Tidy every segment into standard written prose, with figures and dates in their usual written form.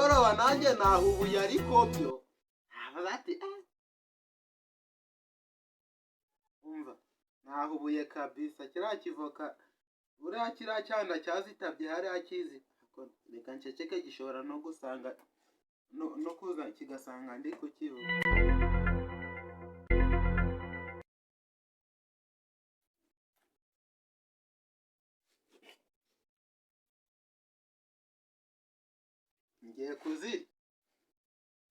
nimugoroba nanjye nahubuye ariko byo bati umva nahubuye kabisa kiriya kivoka buriya kiriya cyana cyazitabye hari akizi reka nceceke gishobora no gusanga no kuza kigasanga ndi kukivuga ngiye kuzirya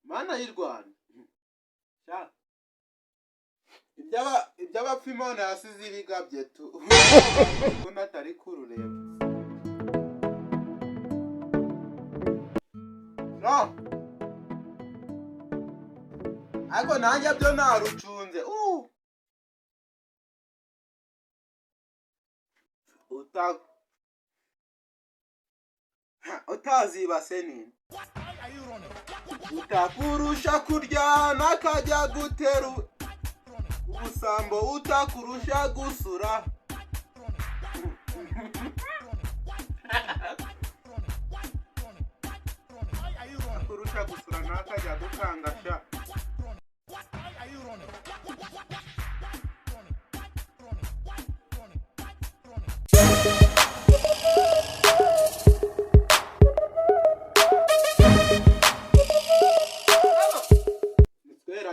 mana y'u Rwanda iby'abapfa Imana yasize ibigabye tu ubundi atari kurureba no ariko nanjye byo narucunze utazibase nini utakurusha kurya nakajya gutera ubusambo utakurusha gusura kurusha gusura nakajya gukangasha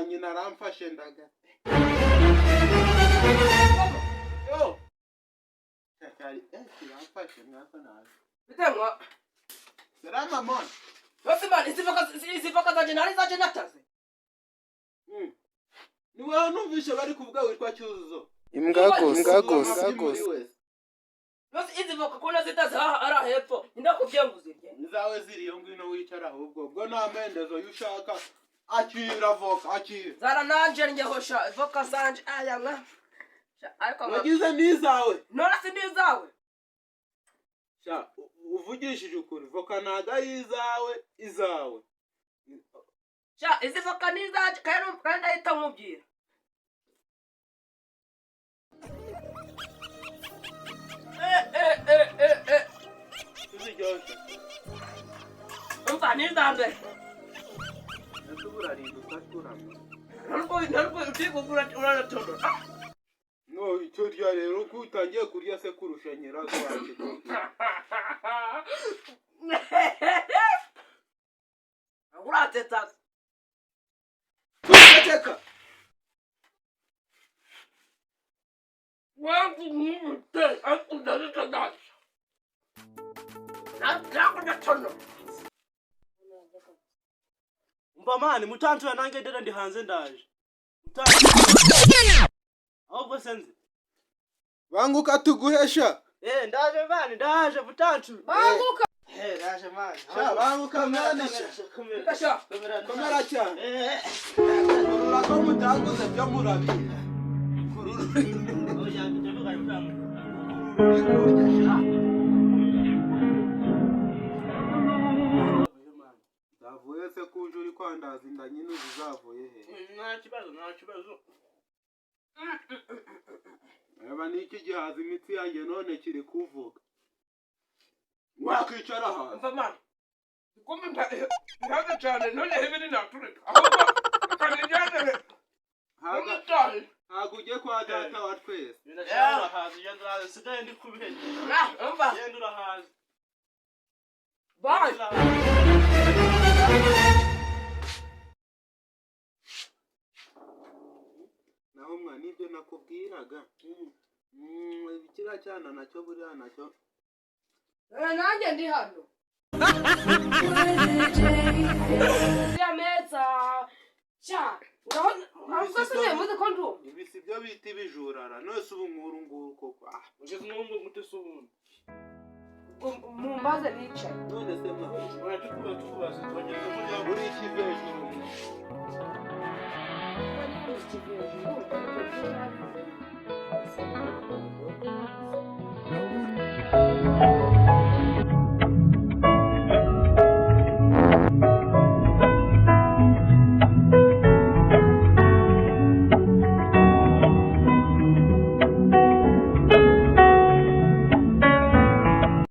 nyina aramfashe ndaga yo cyakari kiramfashe mwako nawe bitemwa salama mon basi bali isifoka za jenali za jenataze ni wewe numvishe bari kuvuga witwa Cyuzuzo imgagos basi isifoka kona zitaze ara hepfo ndakubyenguze nizawe ziri yo ngwino wicara ahubwo bwo namendezo yushaka akira voka akira zara nanje njehosha voka zanje ayanga ariko wagize nizawe nora si nizawe sha uvugishije ukuri voka naga yizawe izawe sha izi voka nizaje kandi ahita mubwira tuzijyose umva nizambe urari dusaturamo ntabwo utigugura uratondo no icyo rya rero ko utangiye kurya se kurusha nyirazo wacu urateta kuteteka wangu mute akudalita dash nakudatondo umva mani mutantu yanange dera ndi hanze ndaje ahubwo senze banguka tuguhesha ndaje mani ndaje mutantu banguka ndaje mani banguka mani sha komera cyane kurura ko mutanguze byo murabi kurura oya ndavuga mutangu zavuye se kunjuri kwandaza inda nyine uzavuye he nta kibazo aba niki gihaza imitsi yanjye none kiri kuvuga wakwicara hanze mva mama kumbe ndaza cyane none hebeni natureka ahubwo kanijyane ntabwo ujye kwa data wa twese ndashaka haza yandura sigaye ndi kubihenya mva yandura haza bye naho mwana ibyo nakubwiraga bikira cyana nacyo buriya nacyo nanjye ndi hano ya meza cha ngaho se muze kontu ibisi byo biti bijurara nose ubu nkuru nguru koko uje kumwumva mutesubuna mumbaze bicaye none se mwa tukubaza twajya